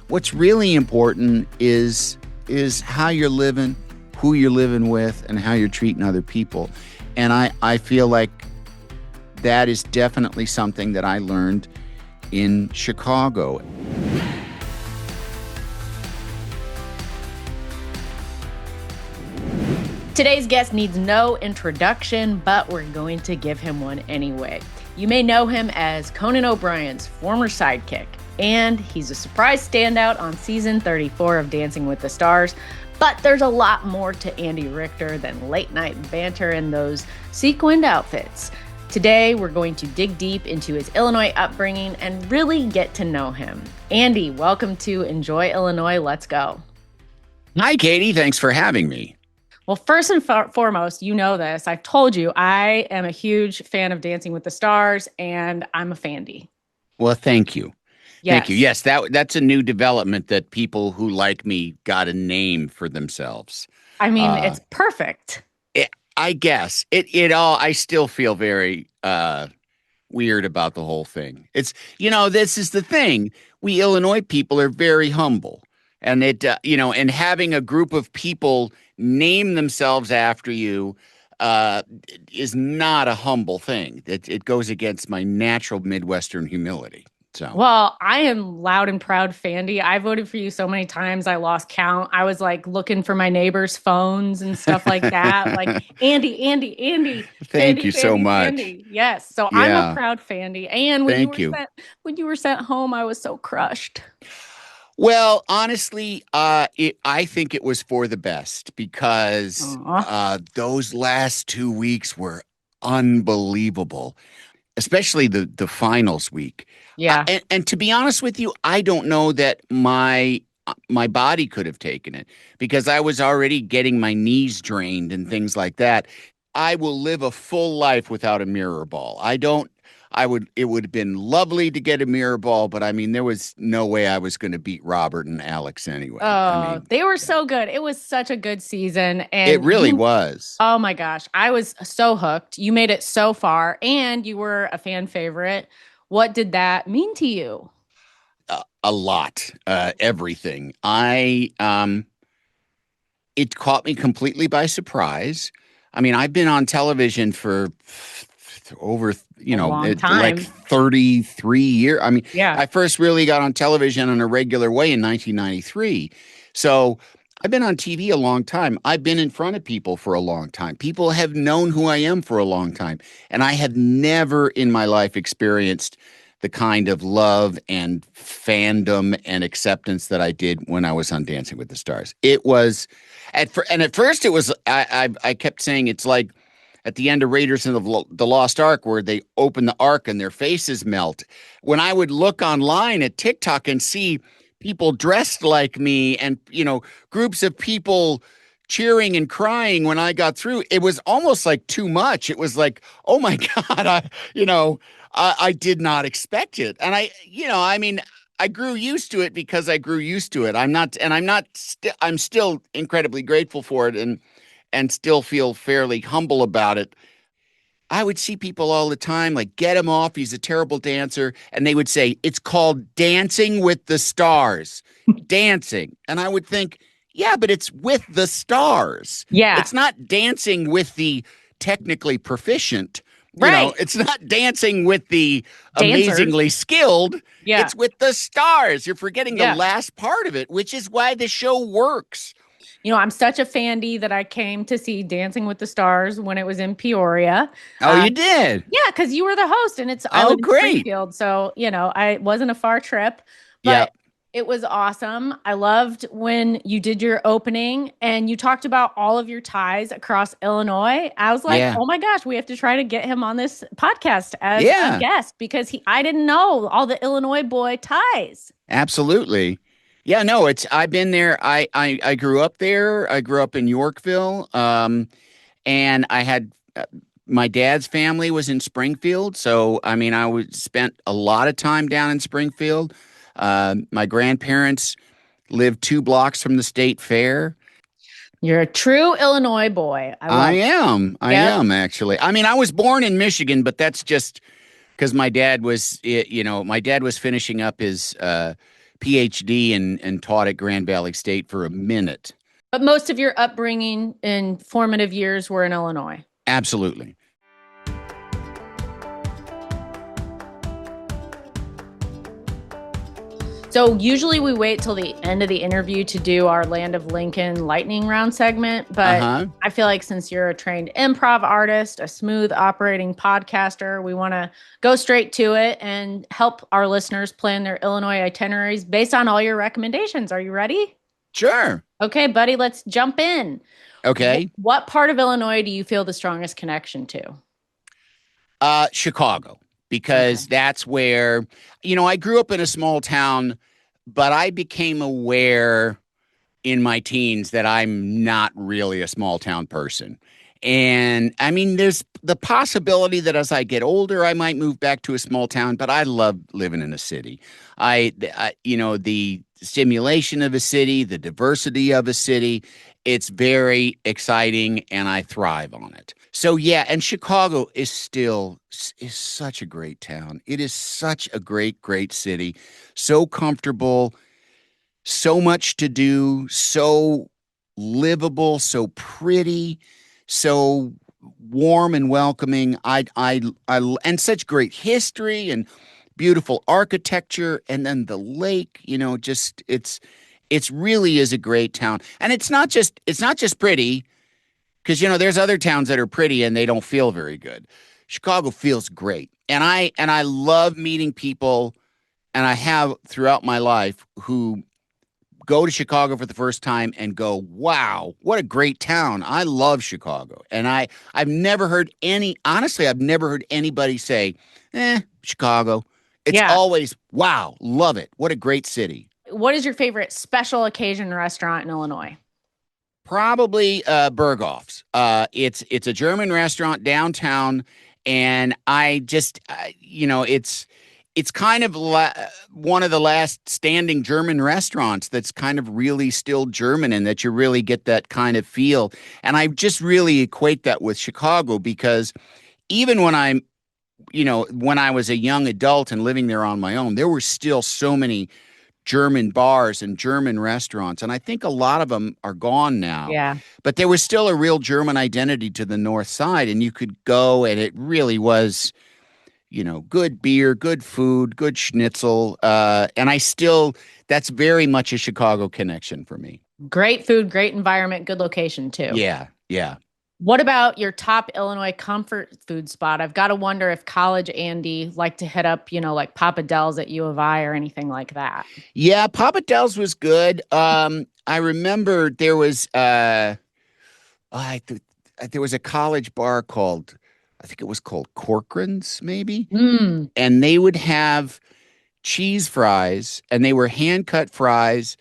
What's really important is how you're living, who you're living with, and how you're treating other people. And I feel like that is definitely something that I learned in Chicago. Today's guest needs no introduction, but we're going to give him one anyway. You may know him as Conan O'Brien's former sidekick, and he's a surprise standout on season 34 of Dancing with the Stars. But there's a lot more to Andy Richter than late night banter and those sequined outfits. Today, we're going to dig deep into his Illinois upbringing and really get to know him. Andy, welcome to Enjoy Illinois. Let's go. Hi, Catie. Thanks for having me. Well, first and foremost, you know this. I've told you I am a huge fan of Dancing with the Stars, and I'm a fandy. Well, thank you. Yes. Thank you. Yes, that's a new development that people who like me got a name for themselves. I mean, it's perfect. I guess it all. I still feel very weird about the whole thing. It's this is the thing. We Illinois people are very humble, and and having a group of people name themselves after you is not a humble thing. It goes against my natural Midwestern humility. So. Well, I am loud and proud Fandy. I voted for you so many times I lost count. I was like looking for my neighbors' phones and stuff like that. Like Andy. Thank you so much. Fandy. Yes. So Yeah. I'm a proud Fandy. And when Thank you were sent home, I was so crushed. Well, honestly, I think it was for the best because those last 2 weeks were unbelievable, especially the finals week. Yeah. And to be honest with you, I don't know that my body could have taken it because I was already getting my knees drained and things like that. I will live a full life without a mirror ball. It would have been lovely to get a mirror ball, but I mean, there was no way I was going to beat Robert and Alex anyway. Oh, they were so good. It was such a good season. And it really was. Oh my gosh. I was so hooked. You made it so far and you were a fan favorite. What did that mean to you? A lot. Everything. It caught me completely by surprise. I mean, I've been on television for over, like 33 years. I mean, yeah. I first really got on television in a regular way in 1993. So I've been on TV a long time. I've been in front of people for a long time. People have known who I am for a long time. And I have never in my life experienced the kind of love and fandom and acceptance that I did when I was on Dancing with the Stars. It was, at first it was, I kept saying it's like, at the end of Raiders of the Lost Ark, where they open the Ark and their faces melt. When I would look online at TikTok and see people dressed like me and, groups of people cheering and crying when I got through, it was almost like too much. It was like, oh my God, I did not expect it. And I grew used to it because I grew used to it. I'm still incredibly grateful for it and still feel fairly humble about it. I would see people all the time, like, get him off, he's a terrible dancer. And they would say, it's called Dancing with the Stars. Dancing. And I would think, yeah, but it's with the stars. Yeah. It's not dancing with the technically proficient. Right. It's not dancing with the Dancers. Amazingly skilled. Yeah. It's with the stars. You're forgetting Yeah. the last part of it, which is why the show works. I'm such a fandy that I came to see Dancing with the Stars when it was in Peoria. Oh, you did? Yeah, because you were the host, and I live in great. Springfield, so I wasn't a far trip, but It was awesome. I loved when you did your opening and you talked about all of your ties across Illinois. I was like, oh my gosh, we have to try to get him on this podcast as a guest because I didn't know all the Illinois boy ties. Absolutely. Yeah, no, I've been there. I grew up there. I grew up in Yorkville. And I had, my dad's family was in Springfield. So, I spent a lot of time down in Springfield. My grandparents lived 2 blocks from the state fair. You're a true Illinois boy. I am actually. I was born in Michigan, but that's just because my dad was finishing up his PhD and taught at Grand Valley State for a minute. But most of your upbringing and formative years were in Illinois. Absolutely. So usually we wait till the end of the interview to do our Land of Lincoln lightning round segment. But I feel like since you're a trained improv artist, a smooth operating podcaster, we want to go straight to it and help our listeners plan their Illinois itineraries based on all your recommendations. Are you ready? Sure. Okay, buddy, let's jump in. Okay. What part of Illinois do you feel the strongest connection to? Chicago, because that's where, I grew up in a small town, but I became aware in my teens that I'm not really a small town person. And I mean, there's the possibility that as I get older, I might move back to a small town, but I love living in a city. The stimulation of a city, the diversity of a city, it's very exciting and I thrive on it. So yeah, and Chicago is such a great town. It is such a great city. So comfortable, so much to do, so livable, so pretty, so warm and welcoming. And such great history and beautiful architecture, and then the lake. It's really is a great town, and it's not just pretty, because there's other towns that are pretty and they don't feel very good. Chicago feels great, and I love meeting people, and I have throughout my life, who go to Chicago for the first time and go, wow, what a great town. I love Chicago. And I've never heard anybody say, Chicago. It's always, wow, love it. What a great city. What is your favorite special occasion restaurant in Illinois? Probably Berghoff's. It's a German restaurant downtown, and it's kind of one of the last standing German restaurants that's kind of really still German, and that you really get that kind of feel. And I just really equate that with Chicago, because even when I was a young adult and living there on my own, there were still so many German bars and German restaurants. And I think a lot of them are gone now. Yeah. But there was still a real German identity to the North Side, and you could go, and it really was, good beer, good food, good schnitzel. And that's very much a Chicago connection for me. Great food, great environment, good location too. Yeah. What about your top Illinois comfort food spot? I've got to wonder if college Andy liked to hit up, like Papa Del's at U of I or anything like that. Yeah, Papa Del's was good. I remember there was there was a college bar called, I think it was called Corcoran's, maybe. And they would have cheese fries, and they were hand-cut fries.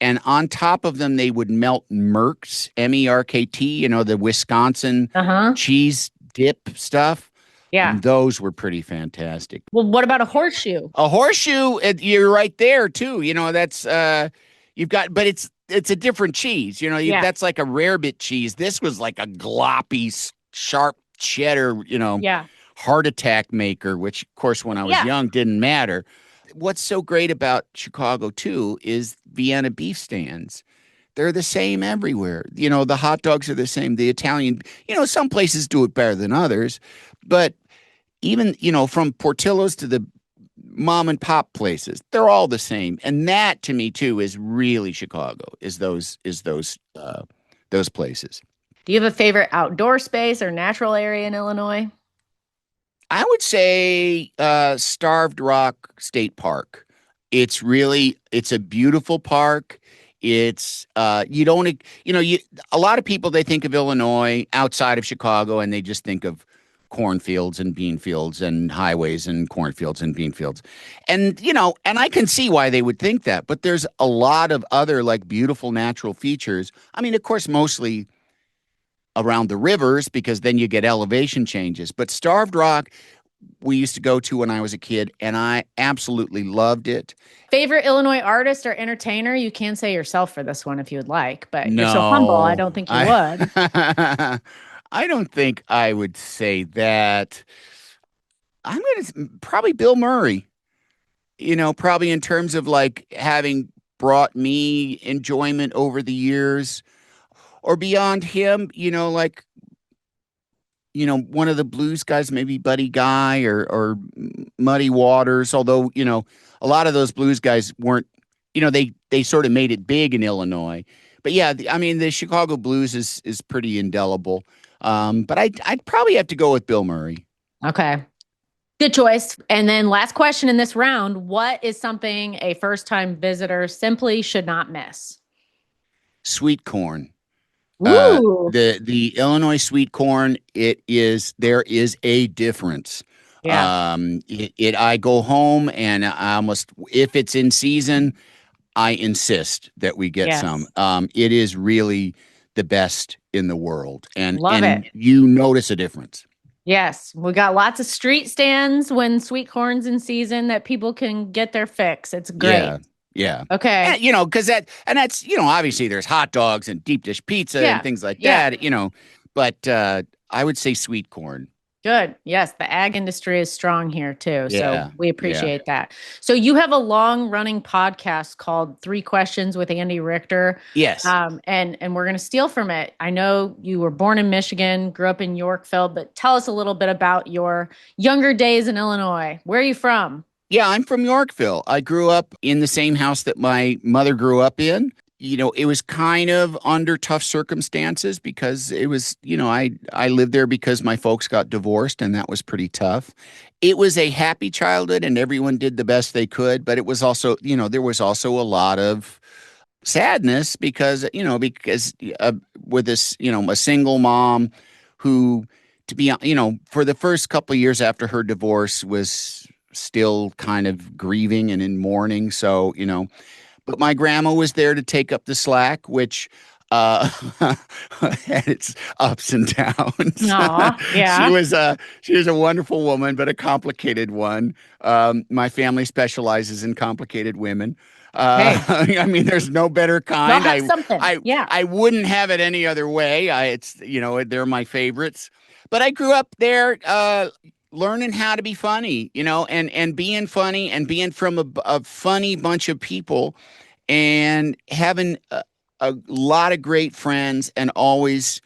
And on top of them, they would melt Merks, Merkt, the Wisconsin cheese dip stuff. Yeah. And those were pretty fantastic. Well, what about a horseshoe? A horseshoe, you're right there, too. That's, you've got, but it's a different cheese. That's like a rarebit cheese. This was like a gloppy, sharp cheddar, heart attack maker, which, of course, when I was young, didn't matter. What's so great about Chicago, too, is Vienna beef stands. They're the same everywhere. The hot dogs are the same. The Italian, some places do it better than others. But even, from Portillo's to the mom and pop places, they're all the same. And that, to me, too, is really Chicago, is those places. Do you have a favorite outdoor space or natural area in Illinois? I would say Starved Rock State Park. It's a beautiful park. It's a lot of people, they think of Illinois outside of Chicago, and they just think of cornfields and bean fields and highways and cornfields and bean fields. And, and I can see why they would think that, but there's a lot of other beautiful natural features. I mean, of course, mostly around the rivers, because then you get elevation changes. But Starved Rock, we used to go to when I was a kid, and I absolutely loved it. Favorite Illinois artist or entertainer? You can say yourself for this one if you would like, but no, you're so humble, I don't think you would. I don't think I would say that. I'm going to probably Bill Murray. probably in terms of like having brought me enjoyment over the years or beyond him, like, one of the blues guys, maybe Buddy Guy or Muddy Waters, although, a lot of those blues guys weren't, they sort of made it big in Illinois. But yeah, I mean, the Chicago blues is pretty indelible. But I'd probably have to go with Bill Murray. Okay. Good choice. And then last question in this round, what is something a first-time visitor simply should not miss? Sweet corn. Ooh. The Illinois sweet corn, there is a difference. Yeah. I go home and I almost, if it's in season, I insist that we get some. Yes. It is really the best in the world, and Love it. you notice a difference. Yes. We got lots of street stands when sweet corn's in season that people can get their fix. It's great. Yeah, yeah. Okay. And, because that's, obviously there's hot dogs and deep dish pizza and Yeah. things like Yeah. that, but I would say sweet corn. Good. Yes, the ag industry is strong here too. So Yeah, we yeah. appreciate that. So you have a long running podcast called Three Questions with Andy Richter. Yes. And we're going to steal from it. I know you were born in Michigan, grew up in Yorkville, but tell us a little bit about your younger days in Illinois. Where are you from? Yeah, I'm from Yorkville. I grew up in the same house that my mother grew up in. It was kind of under tough circumstances because it was, I lived there because my folks got divorced and that was pretty tough. It was a happy childhood and everyone did the best they could, but it was also, there was also a lot of sadness because with this, a single mom who, to be, for the first couple of years after her divorce was still kind of grieving and in mourning. So, but my grandma was there to take up the slack, which had its ups and downs. Aw, she yeah. was a she was a wonderful woman, but a complicated one. My family specializes in complicated women. Hey, I mean, there's no better y'all kind. have something. I Yeah. I wouldn't have it any other way. They're my favorites. But I grew up there, learning how to be funny, and being funny and being from a funny bunch of people and having a lot of great friends and always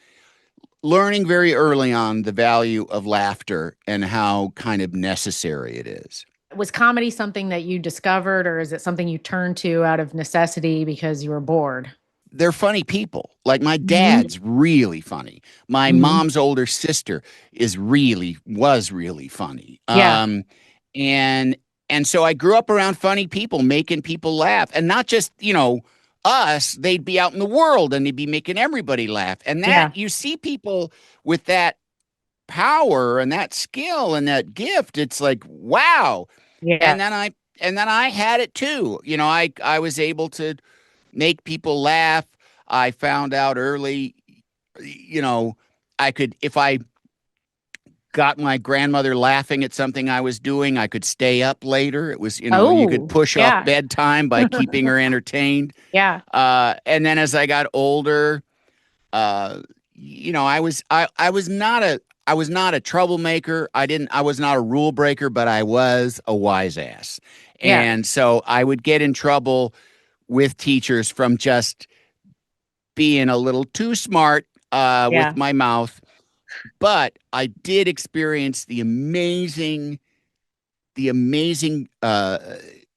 learning very early on the value of laughter and how kind of necessary it is. Was comedy something that you discovered, or is it something you turned to out of necessity because you were bored? They're funny people. Like my Mhm. dad's really funny. My Mhm. mom's older sister was really funny. Yeah. And and so I grew up around funny people making people laugh, and not just us. They'd be out in the world and they'd be making everybody laugh. And Yeah. that you see people with that power and that skill and that gift. It's like wow. Yeah. And then I had it too. I was able to make people laugh. I found out early, you know, I could, if I got my grandmother laughing at something I was doing, I could stay up later. It was, you could Oh, push off yeah. bedtime by keeping her entertained. Yeah. And then as I got older, uh, I was not a troublemaker. I was not a rule breaker, but I was a wise ass. Yeah. And so I would get in trouble with teachers from just being a little too smart Yeah. with my mouth. But I did experience the amazing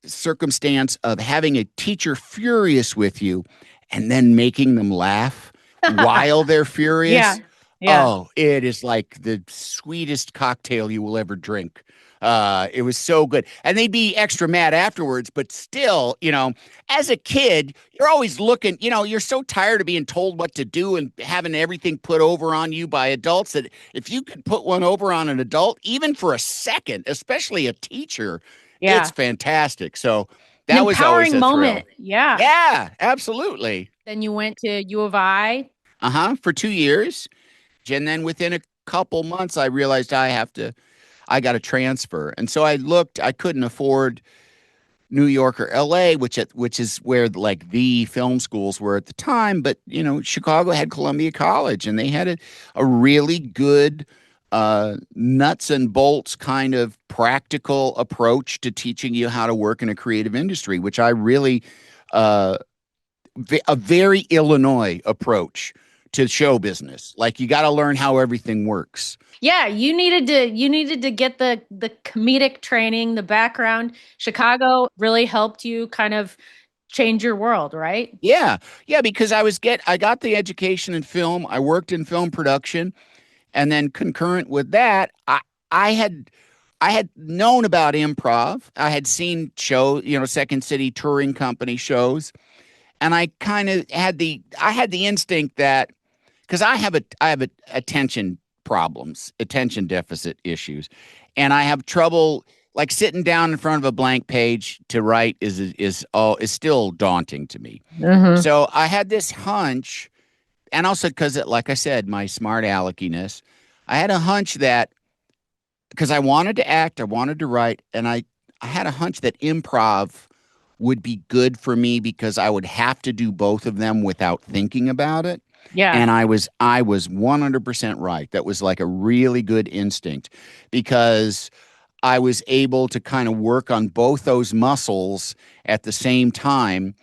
circumstance of having a teacher furious with you and then making them laugh while they're Yeah. furious. Yeah. Oh, it is like the sweetest cocktail you will ever drink. It was so good. And they'd be extra mad afterwards, but still, as a kid, you're always looking, you're so tired of being told what to do and having everything put over on you by adults that if you could put one over on an adult, even for a second, especially a teacher, it's Yeah. fantastic. So An that was always empowering a thrill. moment. Yeah. Yeah, absolutely. Then you went to U of I. Uh-huh. For 2 years. And then within a couple months, I realized I got to transfer. And so I couldn't afford New York or LA, which is where like the film schools were at the time. But, Chicago had Columbia College and they had a really good nuts and bolts kind of practical approach to teaching you how to work in a creative industry, which I really, uh, a very Illinois approach to show business. Like you got to learn how everything works. Yeah, you needed to get the comedic training, the background. Chicago really helped you kind of change your world, right? Yeah, yeah, because I got the education in film. I worked in film production, and then concurrent with that, I had I had known about improv. I had seen Second City touring company shows, and I kind of had the instinct that because I have attention problems, attention deficit issues, and I have trouble like sitting down in front of a blank page to write is still daunting to me. Hmm. So I had this hunch, and also because, like I said, my smart aleckiness, I had a hunch that because I wanted to act, I wanted to write, and I had a hunch that improv would be good for me because I would have to do both of them without thinking about it. Yeah. And I was 100% right. That was like a really good instinct because I was able to kind of work on both those muscles at the same time.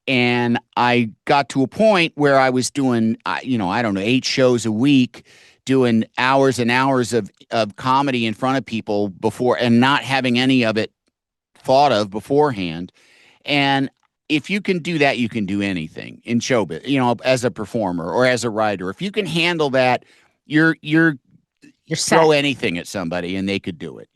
And I got to a point where I was doing, I don't know, 8 shows a week, doing hours and hours of comedy in front of people before and not having any of it thought of beforehand. And if you can do that, you can do anything in showbiz, as a performer or as a writer. If you can handle that, you're You're throw set. anything at somebody and they could do it.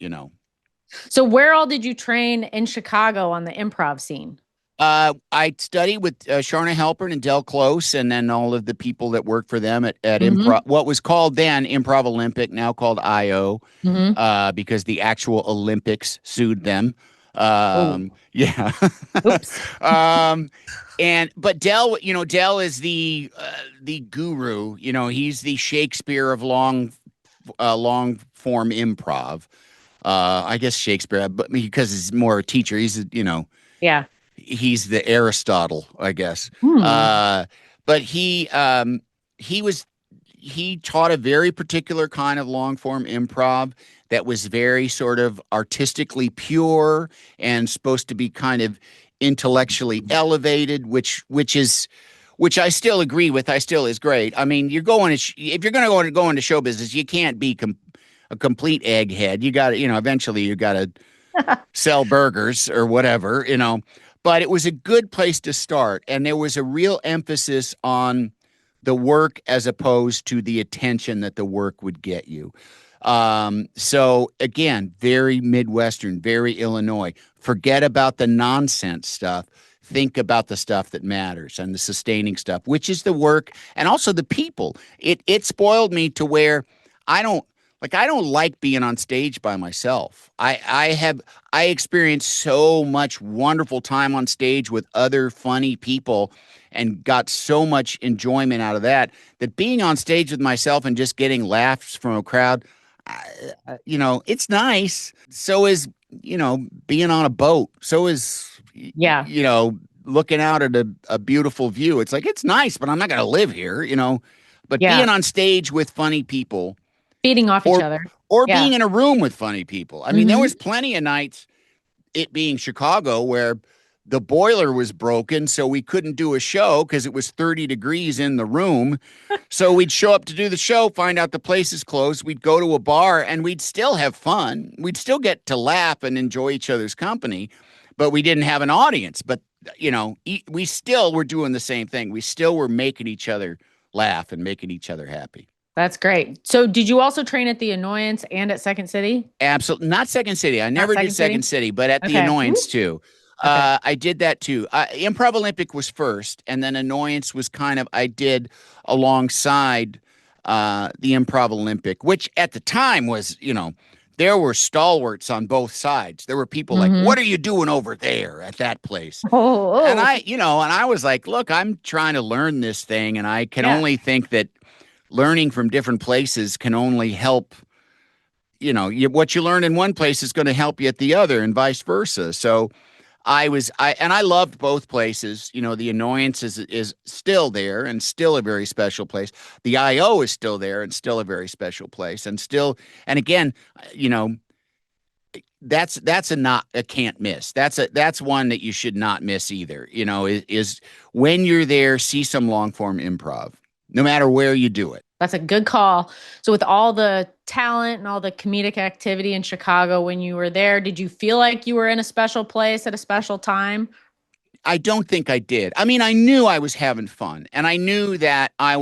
So where all did you train in Chicago on the improv scene? I studied with Sharna Halpern and Del Close, and then all of the people that worked for them at Hmm. Improv, what was called then Improv Olympic, now called IO, Hmm. because the actual Olympics sued them. Oh, Yeah. oops. um, but Del is the guru. He's the Shakespeare of long form improv. I guess Shakespeare, but because he's more a teacher, Yeah. he's the Aristotle, I guess. Hmm. Uh, but he was he taught a very particular kind of long form improv that was very sort of artistically pure and supposed to be kind of intellectually elevated, which I still agree with. I still is great. I mean, if you're going to go into show business, you can't be a complete egghead. You got to, eventually you got to sell burgers or whatever. But it was a good place to start. And there was a real emphasis on the work as opposed to the attention that the work would get you. So again, very Midwestern, very Illinois. Forget about the nonsense stuff. Think about the stuff that matters and the sustaining stuff, which is the work and also the people. It spoiled me to where I don't I don't like being on stage by myself. I experienced so much wonderful time on stage with other funny people and got so much enjoyment out of that being on stage with myself and just getting laughs from a crowd, it's nice. So is, being on a boat. So is, Yeah. looking out at a beautiful view. It's like, it's nice, but I'm not going to live here. But Yeah. being on stage with funny people Feeding off each or other. or Yeah. being in a room with funny people. I mean, there Hmm. was plenty of nights, it being Chicago, where the boiler was broken, so we couldn't do a show because it was 30 degrees in the room. So we'd show up to do the show, find out the place is closed. We'd go to a bar and we'd still have fun. We'd still get to laugh and enjoy each other's company, but we didn't have an audience. But, we still were doing the same thing. We still were making each other laugh and making each other happy. That's great. So did you also train at the Annoyance and at Second City? Absolutely. Not Second City. I Not never did Second Second City? City, but at the Okay. Annoyance too. Okay. I did that too. Improv Olympic was first, and then Annoyance was kind of I did alongside the Improv Olympic, which at the time was, there were stalwarts on both sides. There were people like, Hmm. "What are you doing over there at that place?" And Oh, I was like, "Look, I'm trying to learn this thing, and I can yeah. only think that learning from different places can only help what you learn in one place is going to help you at the other and vice versa." So I loved both places. You know, the Annoyance is still there and still a very special place. The IO is still there and still a very special place, and still, and again, you know, that's a not a can't miss. That's one that you should not miss either. You know, is when you're there, see some long form improv, no matter where you do it. That's a good call. So, with all the talent and all the comedic activity in Chicago when you were there, did you feel like you were in a special place at a special time? I don't think I did. I mean, I knew I was having fun, and I knew that I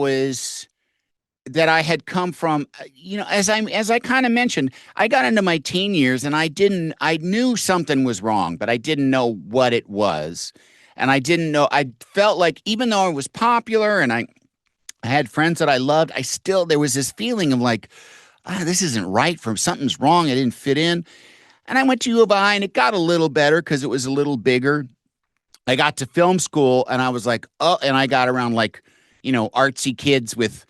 had come from, you know, as I kind of mentioned, I got into my teen years, and I knew something was wrong, but I didn't know what it was, and I didn't know. I felt like even though I was popular and I had friends that I loved, I still there was this feeling of like, this isn't right. From something's wrong. I didn't fit in, and I went to U of I, and it got a little better because it was a little bigger. I got to film school and I was like, oh, and I got around like, you know, artsy kids with,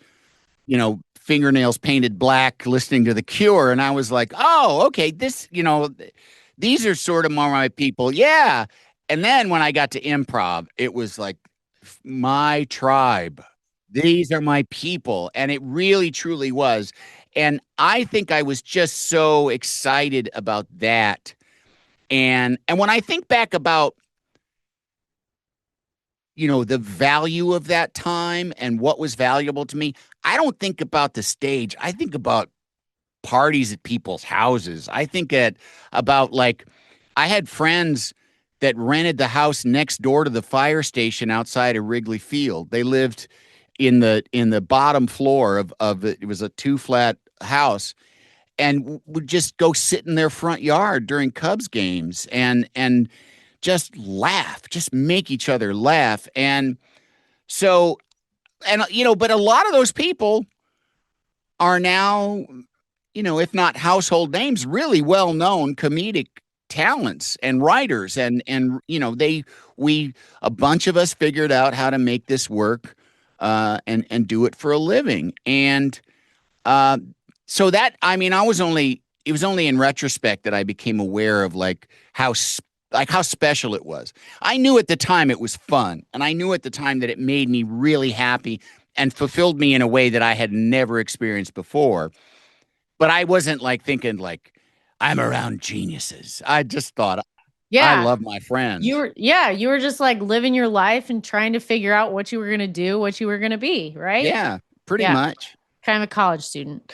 you know, fingernails painted black listening to The Cure. And I was like, oh, okay, this, you know, these are sort of more my people. Yeah. And then when I got to improv, it was like my tribe. These are my people. And it really, truly was. And I think I was just so excited about that. And when I think back about the value of that time and what was valuable to me, I don't think about the stage. I think about parties at people's houses. I think about like I had friends that rented the house next door to the fire station outside of Wrigley Field. They lived in the bottom floor of it. It was a two flat house, and would just go sit in their front yard during Cubs games and just laugh, just make each other laugh. And so, but a lot of those people are now, if not household names, really well known comedic talents and writers. And we a bunch of us figured out how to make this work, and do it for a living. And uh, so that, I mean, it was only in retrospect that I became aware of like how special it was. I knew at the time it was fun, and I knew at the time that it made me really happy and fulfilled me in a way that I had never experienced before. But I wasn't like thinking like I'm around geniuses. I just thought I Yeah. love my friends. You were just like living your life and trying to figure out what you were going to do, what you were going to be, right? Yeah, pretty Yeah. much. Kind of a college student.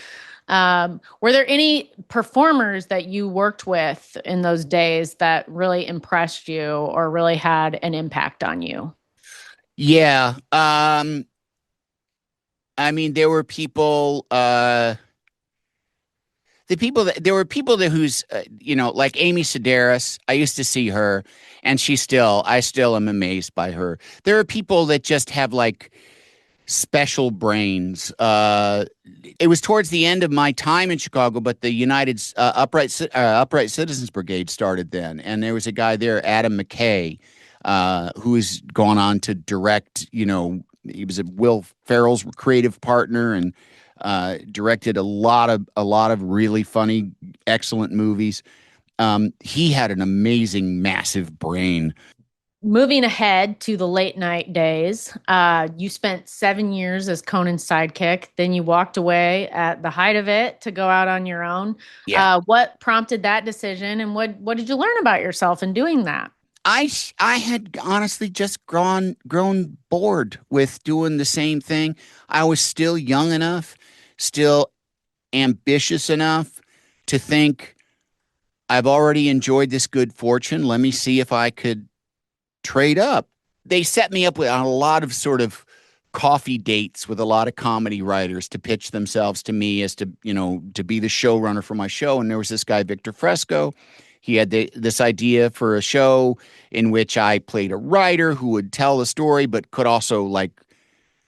Were there any performers that you worked with in those days that really impressed you or really had an impact on you? Yeah. I mean, there were people that who's like Amy Sedaris. I used to see her, and I still am amazed by her. There are people that just have like special brains. It was towards the end of my time in Chicago, but the United Upright Citizens Brigade started then, and there was a guy there, Adam McKay, who's gone on to direct. He was Will Ferrell's creative partner, and directed a lot of really funny, excellent movies. He had an amazing, massive brain. Moving ahead to the late night days, you spent 7 years as Conan's sidekick. Then you walked away at the height of it to go out on your own. Yeah. What prompted that decision, and what did you learn about yourself in doing that? I had honestly just grown bored with doing the same thing. I was still young enough, still ambitious enough to think I've already enjoyed this good fortune. Let me see if I could trade up. They set me up with a lot of sort of coffee dates with a lot of comedy writers to pitch themselves to me as to be the showrunner for my show. And there was this guy, Victor Fresco. He had this idea for a show in which I played a writer who would tell the story, but could also like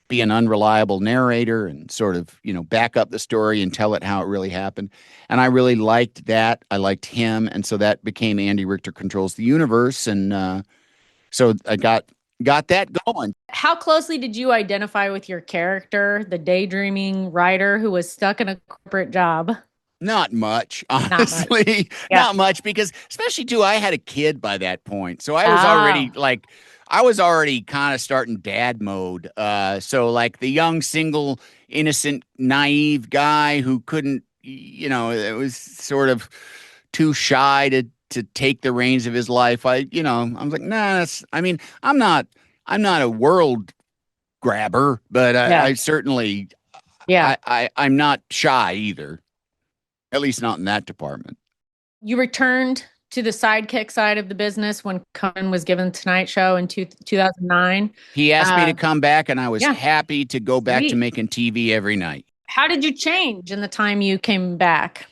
be an unreliable narrator and sort of, back up the story and tell it how it really happened. And I really liked that. I liked him. And so that became Andy Richter Controls the Universe. And so I got that going. How closely did you identify with your character, the daydreaming writer who was stuck in a corporate job? Not much, Not much. honestly. Yeah. Not much because especially too, I had a kid by that point. So Oh, I was already kind of starting dad mode. So like the young, single, innocent, naive guy who couldn't, it was sort of too shy to take the reins of his life. I was like, nah, I mean, I'm not a world grabber, but yeah. I certainly, Yeah. I'm not shy either. At least not in that department. You returned to the sidekick side of the business when Conan was given the Tonight Show in 2009. He asked me to Uh, come back, and I was yeah, happy to go back to sweet. making TV every night. How did you change in the time you came back?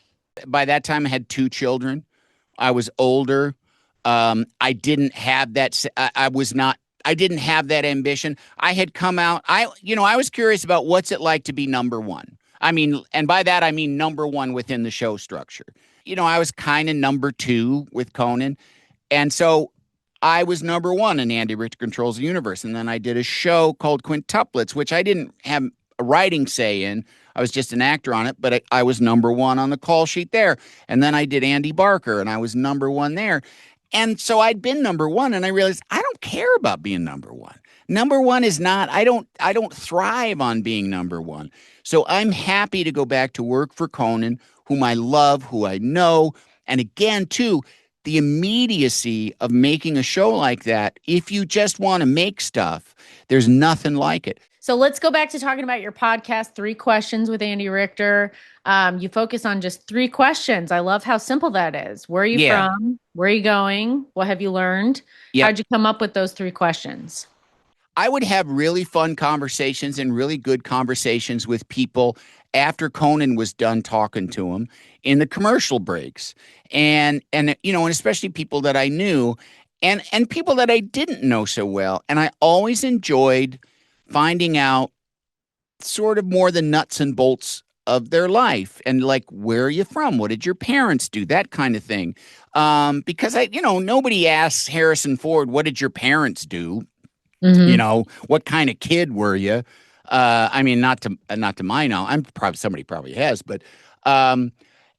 By that time, I had two children. I was older. I didn't have that. I was not. I didn't have that ambition. I had come out. I was curious about what's it like to be number one. I mean, and by that I mean number one within the show structure. I was kind of number two with Conan, and so I was number one in Andy Richter Controls the Universe. And then I did a show called Quintuplets, which I didn't have a writing say in. I was just an actor on it, but I was number one on the call sheet there. And then I did Andy Barker, and I was number one there. And so I'd been number one, and I realized I don't care about being number one. Number one is not, I don't thrive on being number one. So I'm happy to go back to work for Conan, whom I love, who I know. And again, too, the immediacy of making a show like that, if you just want to make stuff, there's nothing like it. So let's go back to talking about your podcast, Three Questions with Andy Richter. You focus on just three questions. I love how simple that is. Where are you Yeah. from? Where are you going? What have you learned? Yep. How'd you come up with those three questions? I would have really fun conversations and really good conversations with people after Conan was done talking to him in the commercial breaks. And especially people that I knew and people that I didn't know so well. And I always enjoyed finding out sort of more the nuts and bolts of their life and like where are you from, what did your parents do, that kind of thing. Because nobody asks Harrison Ford, what did your parents do, Mm-hmm. what kind of kid were you. I mean, not to my knowledge. I'm probably somebody probably has, but um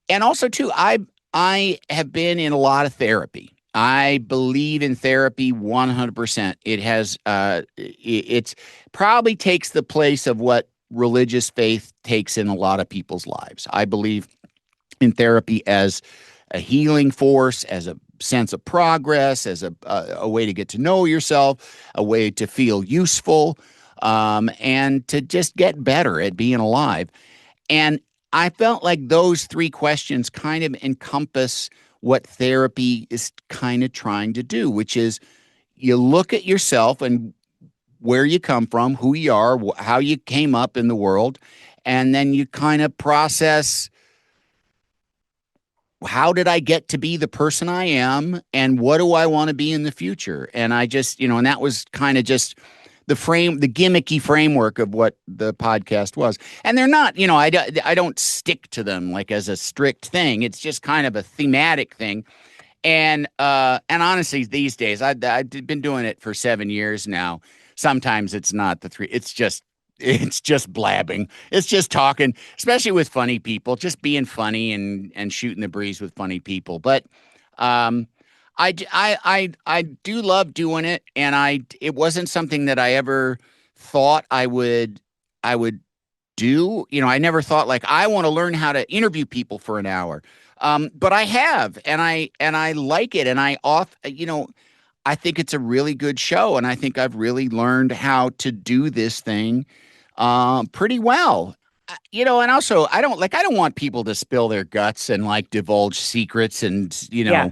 and also too, I have been in a lot of therapy. I believe in therapy 100%. It's probably takes the place of what religious faith takes in a lot of people's lives. I believe in therapy as a healing force, as a sense of progress, as a way to get to know yourself, a way to feel useful, and to just get better at being alive. And I felt like those three questions kind of encompass what therapy is kind of trying to do, which is you look at yourself and where you come from, who you are, how you came up in the world, and then you kind of process how did I get to be the person I am and what do I want to be in the future? And I just, and that was kind of just the gimmicky framework of what the podcast was. And they're not, I don't stick to them like as a strict thing. It's just kind of a thematic thing. And honestly, these days, I've been doing it for 7 years now. Sometimes it's not the three, it's just blabbing. It's just talking, especially with funny people, just being funny and shooting the breeze with funny people. But um, I do love doing it, and it wasn't something that I ever thought I would do. I never thought like I want to learn how to interview people for an hour. But I have, and I like it, and I think it's a really good show, and I think I've really learned how to do this thing pretty well. And also I don't want people to spill their guts and like divulge secrets and Yeah.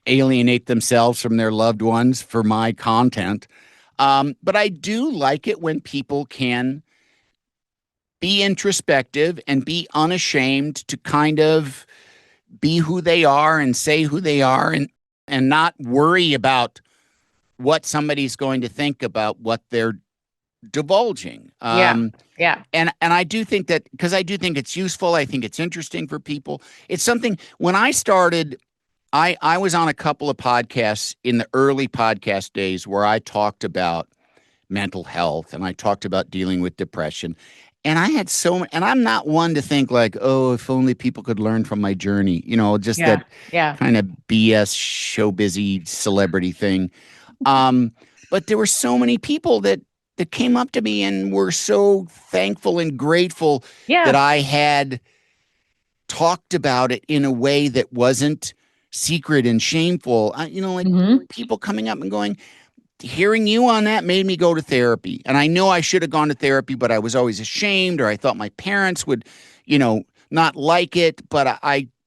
alienate themselves from their loved ones for my content. But I do like it when people can be introspective and be unashamed to kind of be who they are and say who they are and not worry about what somebody's going to think about what they're divulging. Yeah. Yeah. And I do think that because I do think it's useful. I think it's interesting for people. It's something when I started, I was on a couple of podcasts in the early podcast days where I talked about mental health, and I talked about dealing with depression. And I had and I'm not one to think like, oh, if only people could learn from my journey, just that Yeah. Yeah. kind of BS show busy celebrity thing. Um, but there were so many people that came up to me and were so thankful and grateful that Yeah. I had talked about it in a way that wasn't secret and shameful. Like Hmm. people coming up and going, hearing you on that made me go to therapy. And I know I should have gone to therapy, but I was always ashamed, or I thought my parents would, not like it. But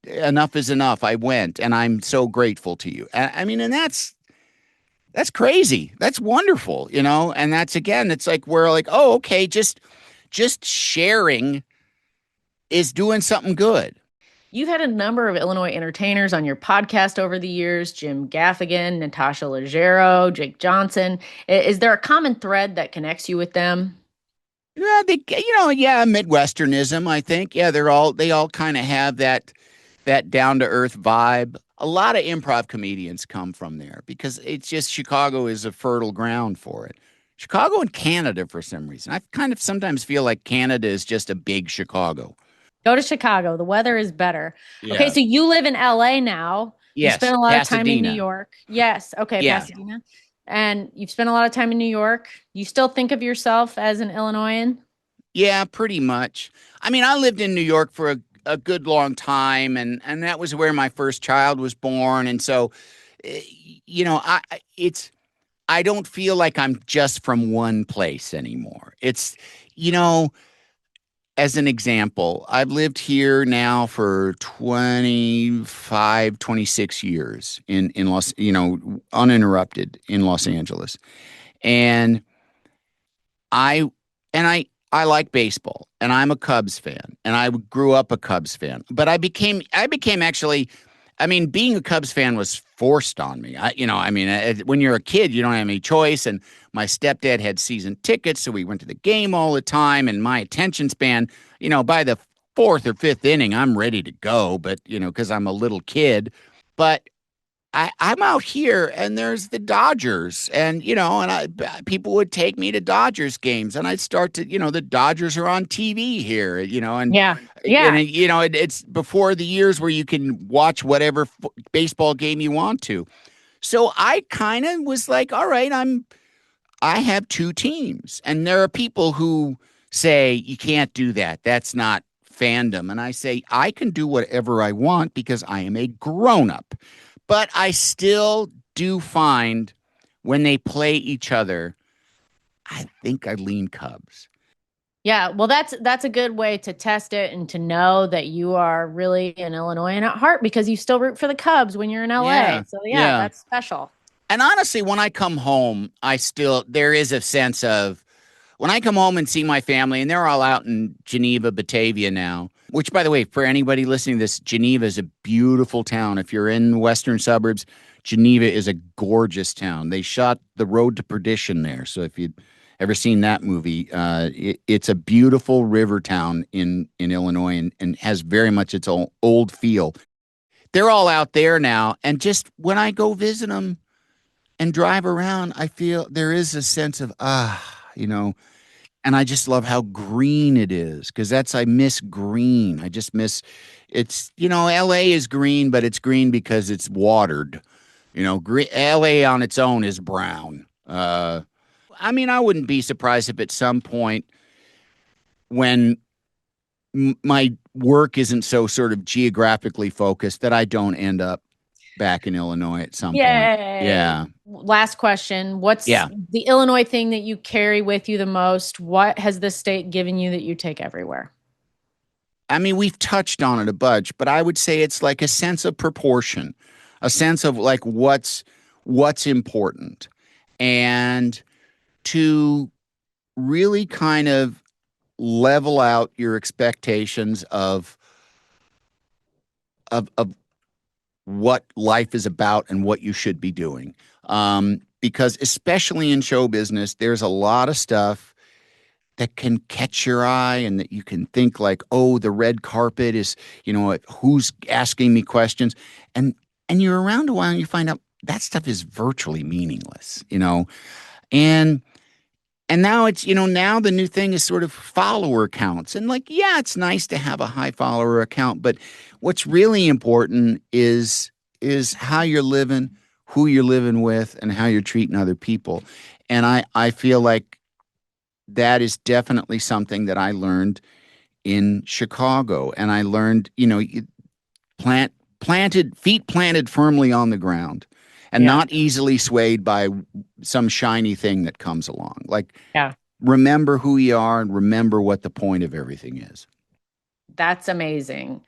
enough is enough. I went, and I'm so grateful to you. I mean, and that's crazy. That's wonderful, And that's again, it's like we're like, oh, okay, just sharing is doing something good. You've had a number of Illinois entertainers on your podcast over the years: Jim Gaffigan, Natasha Leggero, Jake Johnson. Is there a common thread that connects you with them? Yeah, yeah, Midwesternism, I think. Yeah, they all kind of have that down to earth vibe. A lot of improv comedians come from there because it's just Chicago is a fertile ground for it. Chicago and Canada, for some reason. I kind of sometimes feel like Canada is just a big Chicago. Go to Chicago. The weather is better. Okay, Yeah. so you live in LA now. You spent Yes, a lot of time in New Pasadena. York. Yes. Okay, Yeah. Pasadena. And you've spent a lot of time in New York. You still think of yourself as an Illinoisan? Yeah, pretty much. I mean, I lived in New York for a good long time, and that was where my first child was born. And so, eh, I don't feel like I'm just from one place anymore. You know, as an example, I've lived here now for 25, 26 years in uninterrupted in Los Angeles. And I I like baseball, and I'm a Cubs fan, and I grew up a Cubs fan. But I became actually, I mean, being a Cubs fan was forced on me. When you're a kid, you don't have any choice. And my stepdad had season tickets, so we went to the game all the time. And my attention span, by the fourth or fifth inning, I'm ready to go. But because I'm a little kid, but I'm out here and there's the Dodgers, and people would take me to Dodgers games, and I'd start to, the Dodgers are on TV here, Yeah. and Yeah. it's before the years where you can watch whatever baseball game you want to. So I kind of was like, all right, I have two teams, and there are people who say you can't do that. That's not fandom, and I say I can do whatever I want because I am a grown up. But I still do find when they play each other, I think I lean Cubs. Yeah, well, that's a good way to test it and to know that you are really an Illinoisan at heart because you still root for the Cubs when you're in LA. Yeah, So yeah, yeah. that's special. And honestly, when I come home, there is a sense of when I come home and see my family, and they're all out in Geneva, Batavia now, which, by the way, for anybody listening to this, Geneva is a beautiful town. If you're in the western suburbs, Geneva is a gorgeous town. They shot The Road to Perdition there. So if you've ever seen that movie, it's a beautiful river town in Illinois, and has very much its old feel. They're all out there now. And just when I go visit them and drive around, I feel there is a sense of, and I just love how green it is because I miss green. I just miss LA is green, but it's green because it's watered. LA on its own is brown. I mean, I wouldn't be surprised if at some point when my work isn't so sort of geographically focused that I don't end up back in Illinois at some point. Yay. Yeah. Last question. What's Yeah. the Illinois thing that you carry with you the most? What has this state given you that you take everywhere? I mean, we've touched on it a bunch, but I would say it's like a sense of proportion, a sense of like what's important, and to really kind of level out your expectations of what life is about and what you should be doing. Because especially in show business, there's a lot of stuff that can catch your eye and that you can think like, oh, the red carpet is, who's asking me questions? And you're around a while and you find out that stuff is virtually meaningless. And And now now the new thing is sort of follower counts. And like, yeah, it's nice to have a high follower account, but what's really important is how you're living, who you're living with, and how you're treating other people. And I feel like that is definitely something that I learned in Chicago. And I learned, feet planted firmly on the ground and Yeah. not easily swayed by some shiny thing that comes along. Like, Yeah. remember who you are and remember what the point of everything is. That's amazing.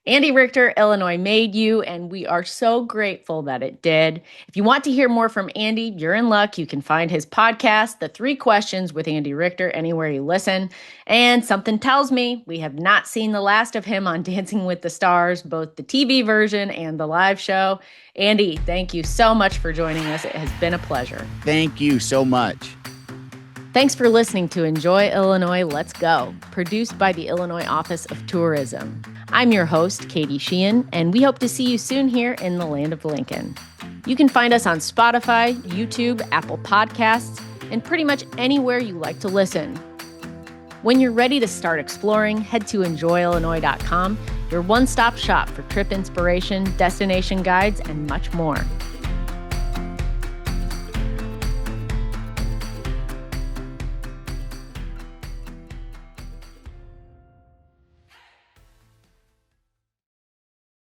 Andy Richter, Illinois made you, and we are so grateful that it did. If you want to hear more from Andy, you're in luck. You can find his podcast, The 3 Questions with Andy Richter, anywhere you listen. And something tells me we have not seen the last of him on Dancing with the Stars, both the TV version and the live show. Andy, thank you so much for joining us. It has been a pleasure. Thank you so much. Thanks for listening to Enjoy Illinois, Let's Go, produced by the Illinois Office of Tourism. I'm your host, Catie Sheehan, and we hope to see you soon here in the land of Lincoln. You can find us on Spotify, YouTube, Apple Podcasts, and pretty much anywhere you like to listen. When you're ready to start exploring, head to enjoyillinois.com, your one-stop shop for trip inspiration, destination guides, and much more.